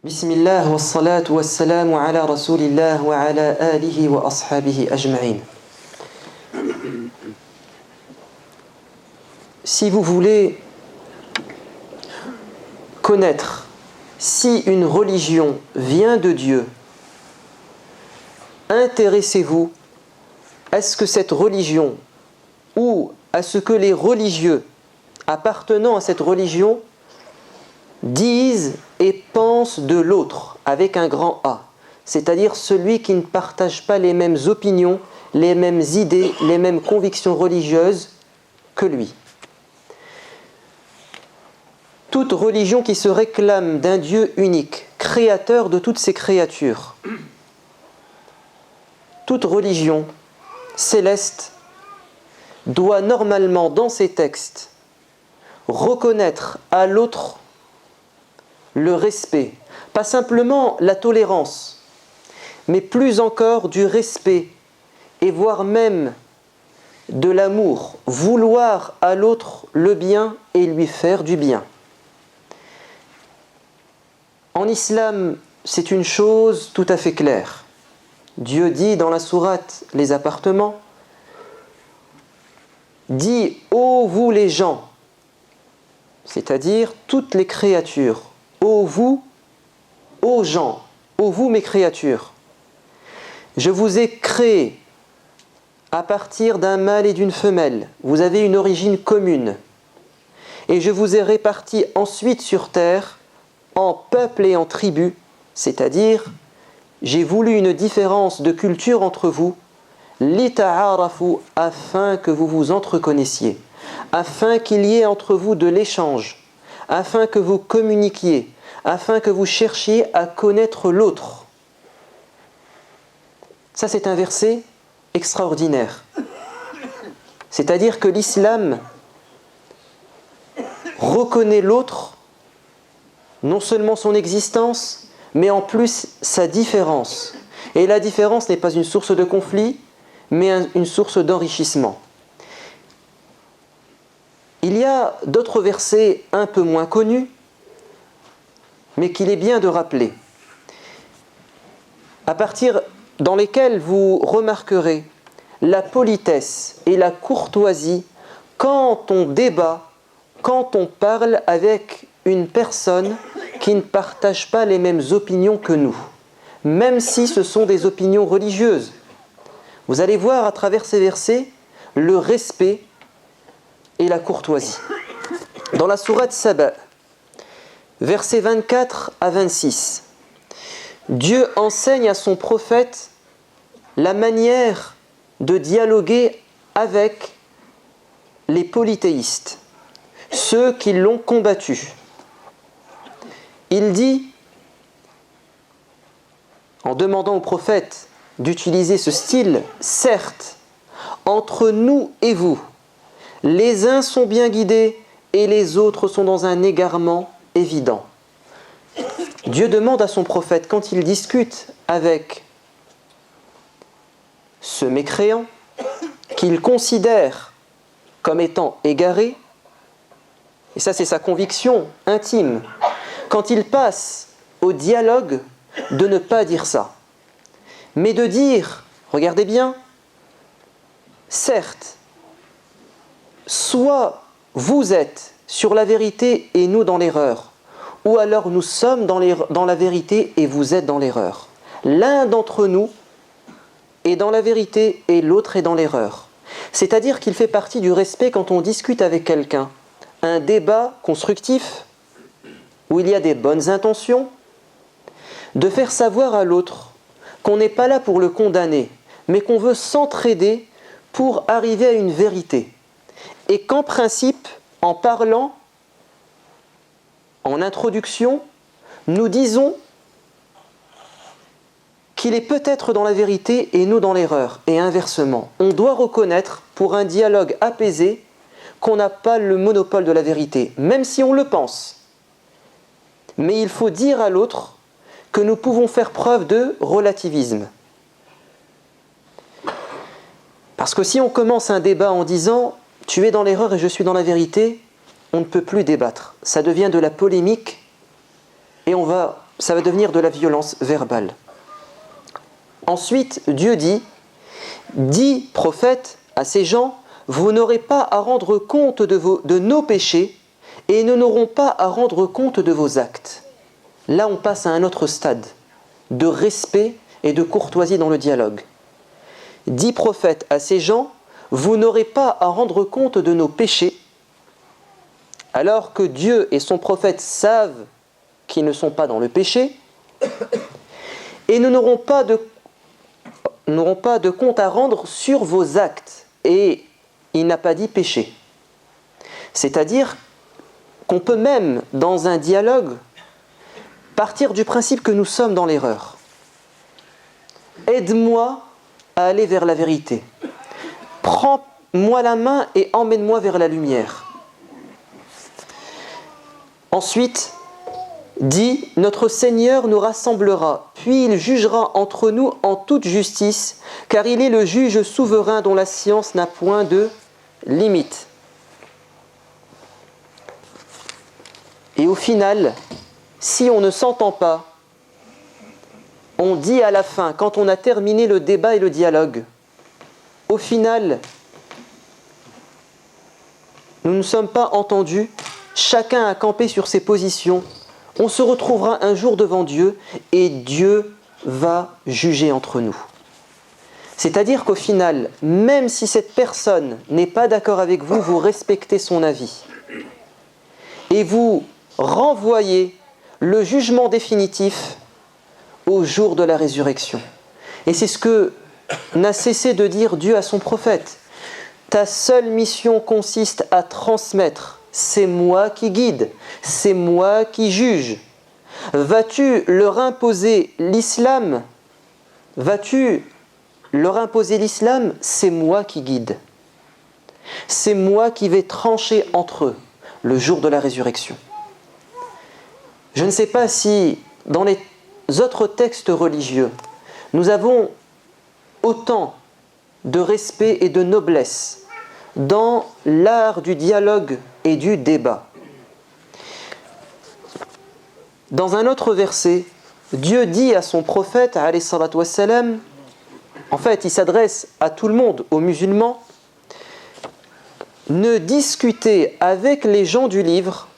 Bismillah wa salatu wa salamu ala rasulillah wa ala alihi wa ashabihi ajma'in. Si vous voulez connaître si une religion vient de Dieu, intéressez-vous à ce que cette religion ou à ce que les religieux appartenant à cette religion disent et pensent de l'autre avec un grand A, c'est-à-dire celui qui ne partage pas les mêmes opinions, les mêmes idées, les mêmes convictions religieuses que lui. Toute religion qui se réclame d'un Dieu unique, créateur de toutes ses créatures, toute religion céleste doit normalement dans ses textes reconnaître à l'autre le respect, pas simplement la tolérance, mais plus encore du respect et voire même de l'amour, vouloir à l'autre le bien et lui faire du bien. En islam, c'est une chose tout à fait claire. Dieu dit dans la sourate Les Appartements, dit « Ô vous les gens », c'est-à-dire toutes les créatures, ô vous, ô gens, ô vous mes créatures, je vous ai créé à partir d'un mâle et d'une femelle, vous avez une origine commune, et je vous ai répartis ensuite sur terre en peuple et en tribus, c'est-à-dire j'ai voulu une différence de culture entre vous, lita'arafu, afin que vous vous entreconnaissiez, afin qu'il y ait entre vous de l'échange, afin que vous communiquiez, afin que vous cherchiez à connaître l'autre. Ça, c'est un verset extraordinaire. C'est-à-dire que l'islam reconnaît l'autre, non seulement son existence, mais en plus sa différence. Et la différence n'est pas une source de conflit, mais une source d'enrichissement. Il y a d'autres versets un peu moins connus, mais qu'il est bien de rappeler, dans lesquels vous remarquerez la politesse et la courtoisie quand on débat, quand on parle avec une personne qui ne partage pas les mêmes opinions que nous, même si ce sont des opinions religieuses. Vous allez voir à travers ces versets le respect et la courtoisie. Dans la sourate Saba, versets 24 à 26, Dieu enseigne à son prophète la manière de dialoguer avec les polythéistes, ceux qui l'ont combattu. Il dit, en demandant au prophète d'utiliser ce style, certes, entre nous et vous, les uns sont bien guidés et les autres sont dans un égarement évident. Dieu demande à son prophète, quand il discute avec ce mécréant, qu'il considère comme étant égaré, et ça c'est sa conviction intime, quand il passe au dialogue, de ne pas dire ça, mais de dire, regardez bien, certes, soit vous êtes sur la vérité et nous dans l'erreur, ou alors nous sommes dans la vérité et vous êtes dans l'erreur. L'un d'entre nous est dans la vérité et l'autre est dans l'erreur. C'est-à-dire qu'il fait partie du respect quand on discute avec quelqu'un. Un débat constructif, où il y a des bonnes intentions, de faire savoir à l'autre qu'on n'est pas là pour le condamner, mais qu'on veut s'entraider pour arriver à une vérité. Et qu'en principe, en parlant, en introduction, nous disons qu'il est peut-être dans la vérité et nous dans l'erreur, et inversement. On doit reconnaître, pour un dialogue apaisé, qu'on n'a pas le monopole de la vérité, même si on le pense. Mais il faut dire à l'autre que nous pouvons faire preuve de relativisme. Parce que si on commence un débat en disant « tu es dans l'erreur et je suis dans la vérité », on ne peut plus débattre. Ça devient de la polémique et on va ça va devenir de la violence verbale. Ensuite, Dieu dit prophète à ces gens, vous n'aurez pas à rendre compte de nos péchés et nous n'aurons pas à rendre compte de vos actes. Là, on passe à un autre stade de respect et de courtoisie dans le dialogue. Dit prophète à ces gens, vous n'aurez pas à rendre compte de nos péchés, alors que Dieu et son prophète savent qu'ils ne sont pas dans le péché, et nous n'aurons pas de compte à rendre sur vos actes. Et il n'a pas dit péché. C'est-à-dire qu'on peut même, dans un dialogue, partir du principe que nous sommes dans l'erreur. Aide-moi à aller vers la vérité. Prends-moi la main et emmène-moi vers la lumière. Ensuite, dit, notre Seigneur nous rassemblera, puis il jugera entre nous en toute justice, car il est le juge souverain dont la science n'a point de limite. Et au final, si on ne s'entend pas, on dit à la fin, quand on a terminé le débat et le dialogue, au final, nous ne sommes pas entendus, chacun a campé sur ses positions, on se retrouvera un jour devant Dieu et Dieu va juger entre nous. C'est-à-dire qu'au final, même si cette personne n'est pas d'accord avec vous, vous respectez son avis et vous renvoyez le jugement définitif au jour de la résurrection. Et c'est ce que n'a cessé de dire Dieu à son prophète. Ta seule mission consiste à transmettre. C'est moi qui guide, c'est moi qui juge. Vas-tu leur imposer l'islam ? C'est moi qui guide. C'est moi qui vais trancher entre eux le jour de la résurrection. Je ne sais pas si dans les autres textes religieux, nous avons autant de respect et de noblesse dans l'art du dialogue et du débat. Dans un autre verset, Dieu dit à son prophète, alayhi salatu wassalam, en fait, il s'adresse à tout le monde, aux musulmans, ne discutez avec les gens du livre,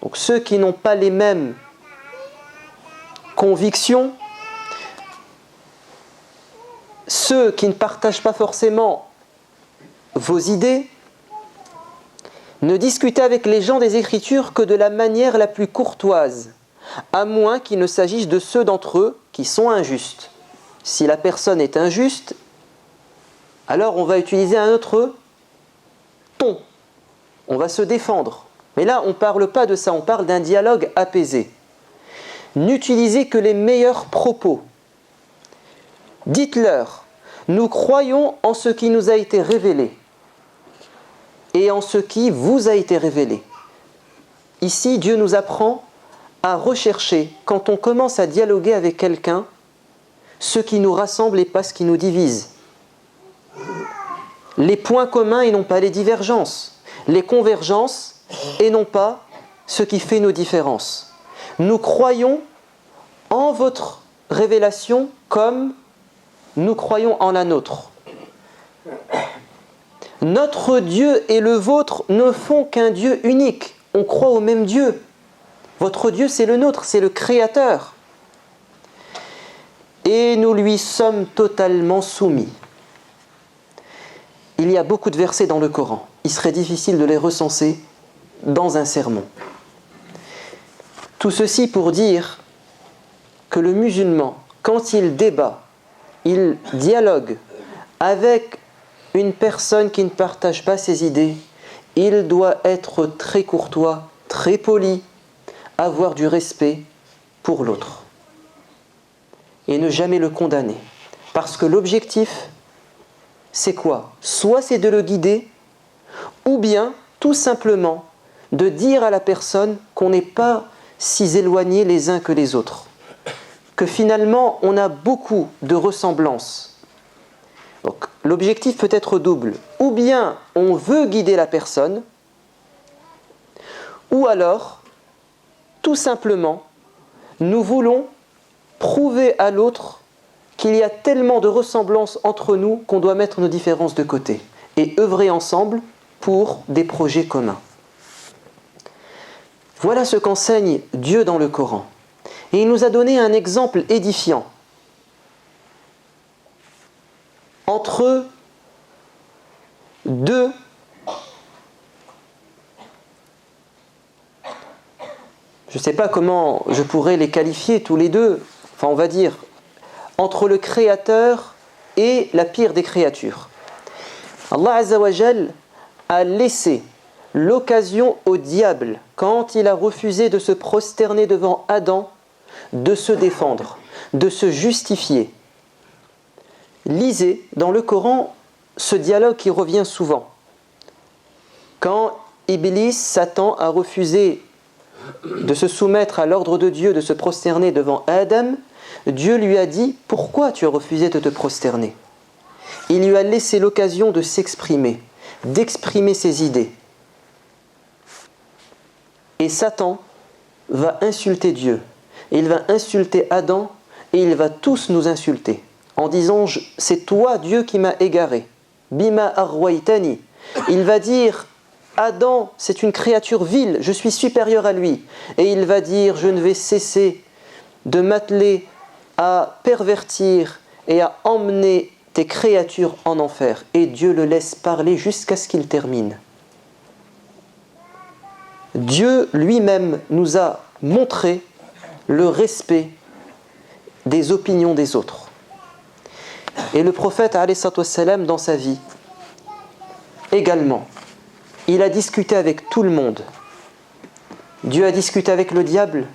donc ceux qui n'ont pas les mêmes convictions, ceux qui ne partagent pas forcément vos idées, ne discutez avec les gens des Écritures que de la manière la plus courtoise, à moins qu'il ne s'agisse de ceux d'entre eux qui sont injustes. Si la personne est injuste, alors on va utiliser un autre ton. On va se défendre. Mais là, on ne parle pas de ça, on parle d'un dialogue apaisé. N'utilisez que les meilleurs propos. Dites-leur, nous croyons en ce qui nous a été révélé et en ce qui vous a été révélé. Ici, Dieu nous apprend à rechercher, quand on commence à dialoguer avec quelqu'un, ce qui nous rassemble et pas ce qui nous divise. Les points communs et non pas les divergences. Les convergences et non pas ce qui fait nos différences. Nous croyons en votre révélation comme nous croyons en la nôtre. Notre Dieu et le vôtre ne font qu'un Dieu unique. On croit au même Dieu. Votre Dieu, c'est le nôtre, c'est le Créateur. Et nous lui sommes totalement soumis. Il y a beaucoup de versets dans le Coran. Il serait difficile de les recenser dans un sermon. Tout ceci pour dire que le musulman, quand il débat, il dialogue avec une personne qui ne partage pas ses idées, il doit être très courtois, très poli, avoir du respect pour l'autre. Et ne jamais le condamner. Parce que l'objectif, c'est quoi ? Soit c'est de le guider, ou bien, tout simplement, de dire à la personne qu'on n'est pas si éloignés les uns que les autres. Que finalement, on a beaucoup de ressemblances. Donc, l'objectif peut être double. Ou bien, on veut guider la personne, ou alors, tout simplement, nous voulons prouver à l'autre qu'il y a tellement de ressemblances entre nous qu'on doit mettre nos différences de côté et œuvrer ensemble pour des projets communs. Voilà ce qu'enseigne Dieu dans le Coran. Et il nous a donné un exemple édifiant entre deux je ne sais pas comment je pourrais les qualifier tous les deux, enfin on va dire entre le Créateur et la pire des créatures. Allah Azza wa Jal a laissé l'occasion au diable, quand il a refusé de se prosterner devant Adam, de se défendre, de se justifier. Lisez dans le Coran ce dialogue qui revient souvent. Quand Iblis, Satan, a refusé de se soumettre à l'ordre de Dieu, de se prosterner devant Adam, Dieu lui a dit « Pourquoi tu as refusé de te prosterner ?» Il lui a laissé l'occasion de s'exprimer, d'exprimer ses idées. Et Satan va insulter Dieu, et il va insulter Adam, et il va tous nous insulter, en disant « C'est toi Dieu qui m'as égaré, bima arwaitani ». Il va dire « Adam, c'est une créature vile, je suis supérieur à lui ». Et il va dire « Je ne vais cesser de m'atteler à pervertir et à emmener tes créatures en enfer. » Et Dieu le laisse parler jusqu'à ce qu'il termine. Dieu lui-même nous a montré le respect des opinions des autres. Et le prophète, alayhi salam, dans sa vie, également, il a discuté avec tout le monde. Dieu a discuté avec le diable,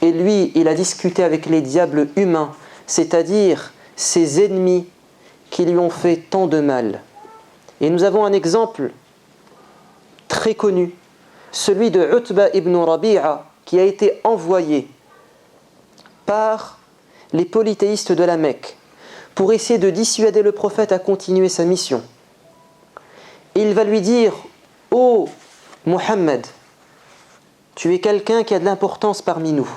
et lui, il a discuté avec les diables humains, c'est-à-dire ses ennemis qui lui ont fait tant de mal. Et nous avons un exemple très connu, celui de Utba ibn Rabi'a, qui a été envoyé par les polythéistes de la Mecque pour essayer de dissuader le prophète à continuer sa mission. Il va lui dire « Ô Muhammad, tu es quelqu'un qui a de l'importance parmi nous,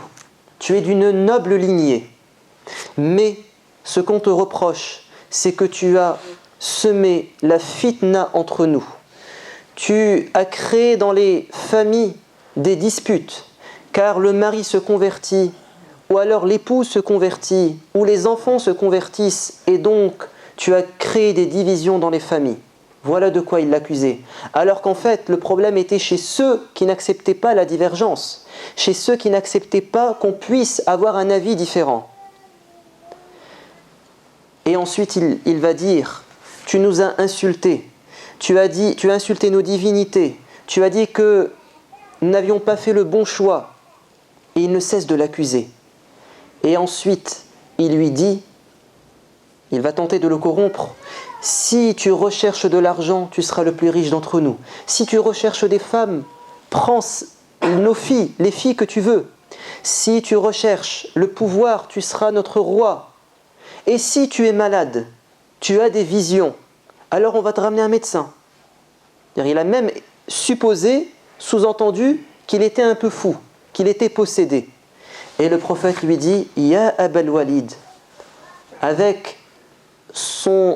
tu es d'une noble lignée, mais ce qu'on te reproche, c'est que tu as semé la fitna entre nous. Tu as créé dans les familles des disputes, car le mari se convertit, ou alors l'épouse se convertit, ou les enfants se convertissent, et donc tu as créé des divisions dans les familles. » Voilà de quoi il l'accusait. Alors qu'en fait, le problème était chez ceux qui n'acceptaient pas la divergence, chez ceux qui n'acceptaient pas qu'on puisse avoir un avis différent. Et ensuite, il va dire, tu nous as insultés, tu as insulté nos divinités, tu as dit que nous n'avions pas fait le bon choix. Et il ne cesse de l'accuser. Et ensuite, il lui dit, il va tenter de le corrompre, si tu recherches de l'argent, tu seras le plus riche d'entre nous. Si tu recherches des femmes, prends nos filles, les filles que tu veux. Si tu recherches le pouvoir, tu seras notre roi. Et si tu es malade, tu as des visions, alors on va te ramener un médecin. Il a même supposé, sous-entendu, qu'il était un peu fou, qu'il était possédé. Et le prophète lui dit « Ya Abal Walid » avec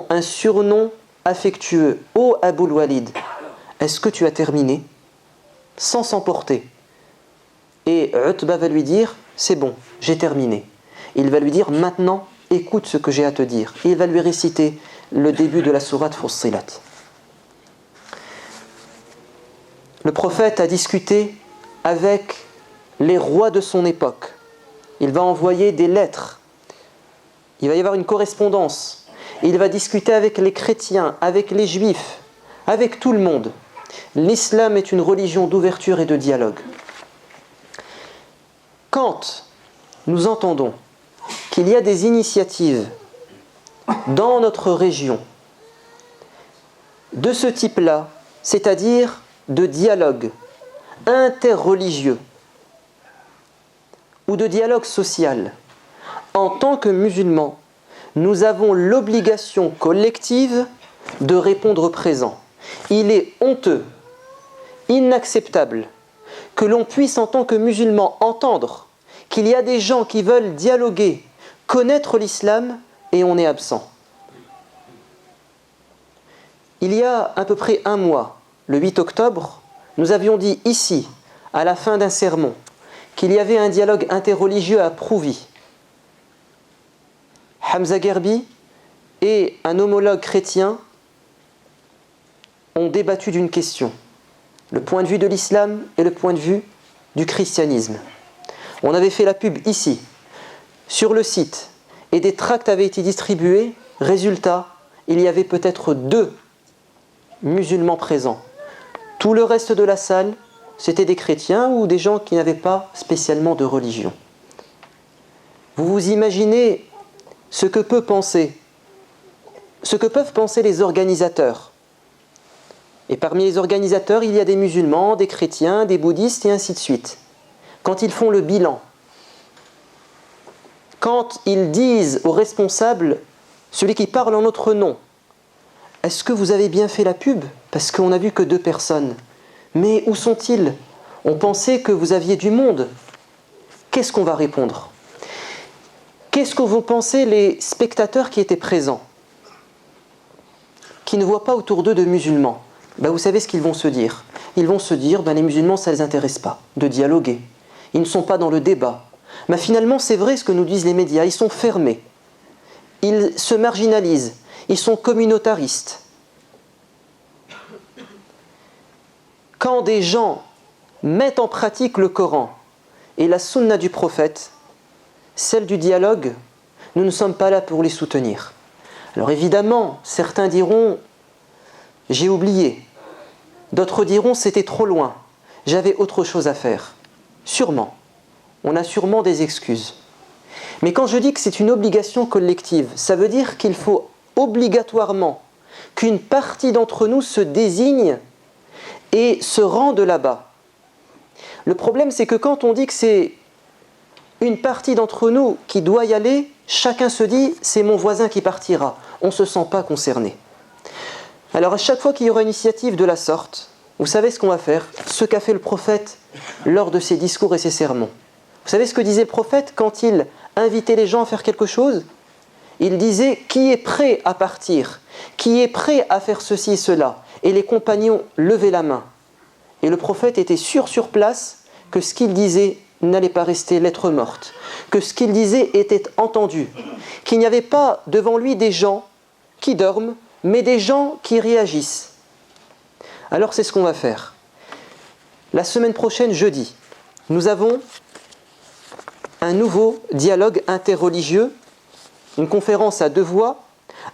un surnom affectueux. « Ô Abul Walid, est-ce que tu as terminé ?» Sans s'emporter. Et Utba va lui dire « C'est bon, j'ai terminé. » Il va lui dire « Maintenant, écoute ce que j'ai à te dire. » Et il va lui réciter le début de la sourate Fussilat. Le prophète a discuté avec les rois de son époque. Il va envoyer des lettres. Il va y avoir une correspondance. Il va discuter avec les chrétiens, avec les juifs, avec tout le monde. L'islam est une religion d'ouverture et de dialogue. Quand nous entendons qu'il y a des initiatives dans notre région de ce type-là, c'est-à-dire de dialogue interreligieux ou de dialogue social, en tant que musulmans, nous avons l'obligation collective de répondre présent. Il est honteux, inacceptable, que l'on puisse en tant que musulmans entendre qu'il y a des gens qui veulent dialoguer, connaître l'islam, et on est absent. Il y a à peu près un mois, le 8 octobre, nous avions dit ici, à la fin d'un sermon, qu'il y avait un dialogue interreligieux à Prouvy. Hamza Gerbi et un homologue chrétien ont débattu d'une question, le point de vue de l'islam et le point de vue du christianisme. On avait fait la pub ici, sur le site, et des tracts avaient été distribués. Résultat, il y avait peut-être 2 musulmans présents. Tout le reste de la salle, c'était des chrétiens ou des gens qui n'avaient pas spécialement de religion. Vous vous imaginez ce que peuvent penser les organisateurs. Et parmi les organisateurs, il y a des musulmans, des chrétiens, des bouddhistes et ainsi de suite. Quand ils font le bilan, quand ils disent aux responsables, celui qui parle en notre nom, est-ce que vous avez bien fait la pub? Parce qu'on n'a vu que 2 personnes. Mais où sont-ils? On pensait que vous aviez du monde. Qu'est-ce qu'on va répondre? Qu'est-ce que vont penser les spectateurs qui étaient présents, qui ne voient pas autour d'eux de musulmans? Vous savez ce qu'ils vont se dire. Ils vont se dire, les musulmans, ça ne les intéresse pas de dialoguer. Ils ne sont pas dans le débat. Mais finalement, c'est vrai ce que nous disent les médias. Ils sont fermés. Ils se marginalisent. Ils sont communautaristes. Quand des gens mettent en pratique le Coran et la sunna du prophète, celle du dialogue, nous ne sommes pas là pour les soutenir. Alors évidemment, certains diront « j'ai oublié », d'autres diront « c'était trop loin, j'avais autre chose à faire ». Sûrement, on a sûrement des excuses. Mais quand je dis que c'est une obligation collective, ça veut dire qu'il faut obligatoirement qu'une partie d'entre nous se désigne et se rende là-bas. Le problème, c'est que quand on dit que c'est une partie d'entre nous qui doit y aller, chacun se dit « c'est mon voisin qui partira ». On ne se sent pas concerné. Alors à chaque fois qu'il y aura une initiative de la sorte, vous savez ce qu'on va faire? Ce qu'a fait le prophète lors de ses discours et ses sermons. Vous savez ce que disait le prophète quand il invitait les gens à faire quelque chose? Il disait « qui est prêt à partir? Qui est prêt à faire ceci et cela ?» Et les compagnons levaient la main. Et le prophète était sûr sur place que ce qu'il disait n'allait pas rester lettre morte, que ce qu'il disait était entendu, qu'il n'y avait pas devant lui des gens qui dorment, mais des gens qui réagissent. Alors c'est ce qu'on va faire. La semaine prochaine, jeudi, nous avons un nouveau dialogue interreligieux, une conférence à 2 voix,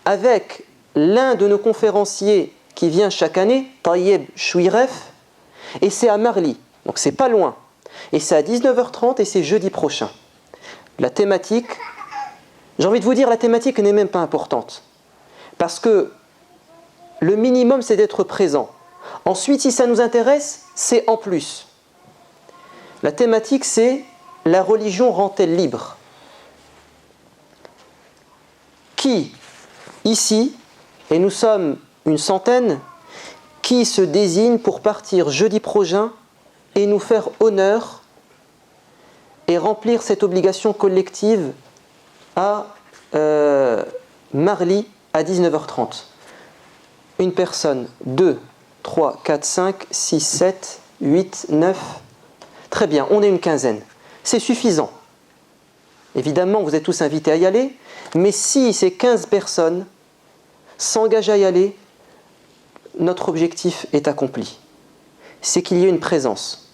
avec l'un de nos conférenciers qui vient chaque année, Taïeb Chouiref, et c'est à Marly, donc c'est pas loin. Et c'est à 19h30 et c'est jeudi prochain. La thématique, j'ai envie de vous dire, la thématique n'est même pas importante. Parce que le minimum, c'est d'être présent. Ensuite, si ça nous intéresse, c'est en plus. La thématique, c'est « La religion rend-elle libre ?» Qui, ici, et nous sommes une centaine, qui se désigne pour partir jeudi prochain et nous faire honneur et remplir cette obligation collective à Marly à 19h30. Une personne, 2, 3, 4, 5, 6, 7, 8, 9. Très bien, on est une quinzaine. C'est suffisant. Évidemment, vous êtes tous invités à y aller, mais si ces 15 personnes s'engagent à y aller, notre objectif est accompli. C'est qu'il y ait une présence.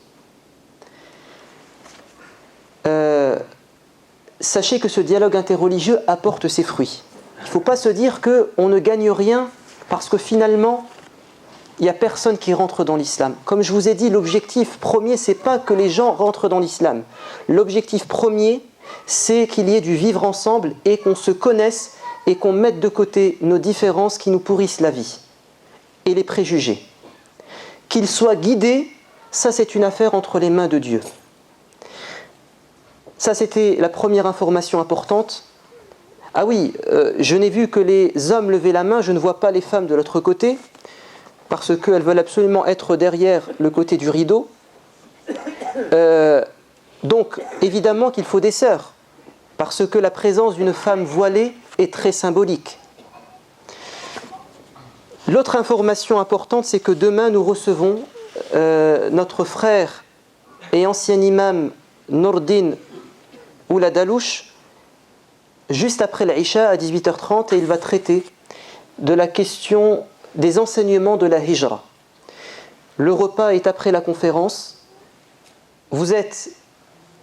Sachez que ce dialogue interreligieux apporte ses fruits. Il ne faut pas se dire qu'on ne gagne rien parce que finalement, il n'y a personne qui rentre dans l'islam. Comme je vous ai dit, l'objectif premier, ce n'est pas que les gens rentrent dans l'islam. L'objectif premier, c'est qu'il y ait du vivre ensemble et qu'on se connaisse et qu'on mette de côté nos différences qui nous pourrissent la vie et les préjugés. Qu'ils soient guidés, ça c'est une affaire entre les mains de Dieu. Ça c'était la première information importante. Ah oui, je n'ai vu que les hommes lever la main, je ne vois pas les femmes de l'autre côté, parce qu'elles veulent absolument être derrière le côté du rideau. Donc, évidemment qu'il faut des sœurs, parce que la présence d'une femme voilée est très symbolique. L'autre information importante, c'est que demain nous recevons notre frère et ancien imam Nourdin Ouladalouche, juste après l'Isha à 18h30, et il va traiter de la question des enseignements de la Hijra. Le repas est après la conférence. Vous êtes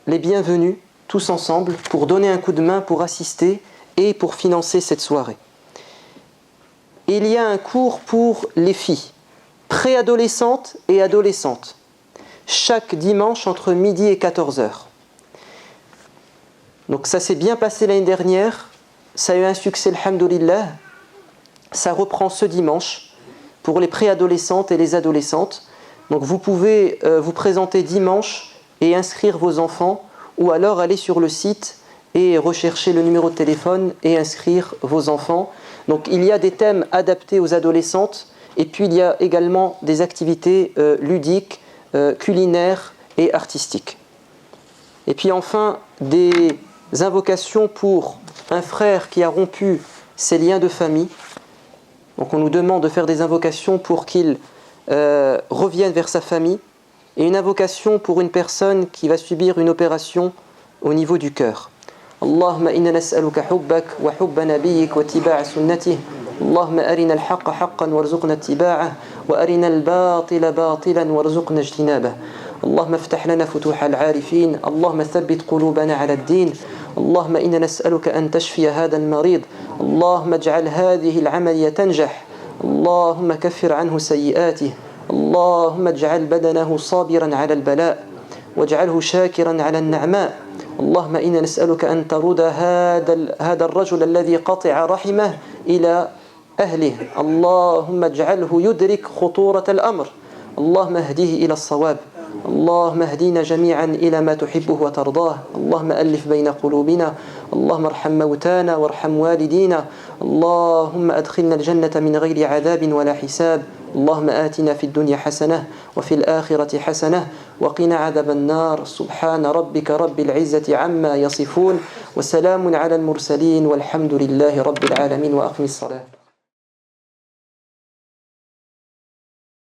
les bienvenus, tous ensemble, pour donner un coup de main, pour assister et pour financer cette soirée. Il y a un cours pour les filles, préadolescentes et adolescentes, chaque dimanche entre midi et 14h. Donc ça s'est bien passé l'année dernière, ça a eu un succès, alhamdoulilah. Ça reprend ce dimanche pour les préadolescentes et les adolescentes. Donc vous pouvez vous présenter dimanche et inscrire vos enfants, ou alors aller sur le site et rechercher le numéro de téléphone et inscrire vos enfants. Donc il y a des thèmes adaptés aux adolescentes, et puis il y a également des activités ludiques, culinaires et artistiques. Et puis enfin, des invocations pour un frère qui a rompu ses liens de famille. Donc on nous demande de faire des invocations pour qu'il revienne vers sa famille, et une invocation pour une personne qui va subir une opération au niveau du cœur. اللهم إنا نسألك حبك وحب نبيك واتباع سنته اللهم أرنا الحق حقا وارزقنا اتباعه وأرنا الباطل باطلا وارزقنا اجتنابه اللهم افتح لنا فتوح العارفين اللهم ثبت قلوبنا على الدين اللهم إنا نسألك أن تشفي هذا المريض اللهم اجعل هذه العملية تنجح اللهم كفر عنه سيئاته اللهم اجعل بدنه صابرا على البلاء واجعله شاكرا على النعماء اللهم إنا نسألك أن ترد هذا الرجل الذي قطع رحمه إلى أهله اللهم اجعله يدرك خطورة الأمر اللهم اهديه إلى الصواب اللهم اهدينا جميعا إلى ما تحبه وترضاه اللهم ألف بين قلوبنا اللهم ارحم موتانا وارحم والدينا اللهم أدخلنا الجنة من غير عذاب ولا حساب اللهم آتنا في الدنيا حسنة وفي الآخرة حسنة وقنا عذاب النار سبحان ربك رب العزة عما يصفون وسلام على المرسلين والحمد لله رب العالمين وأقم الصلاة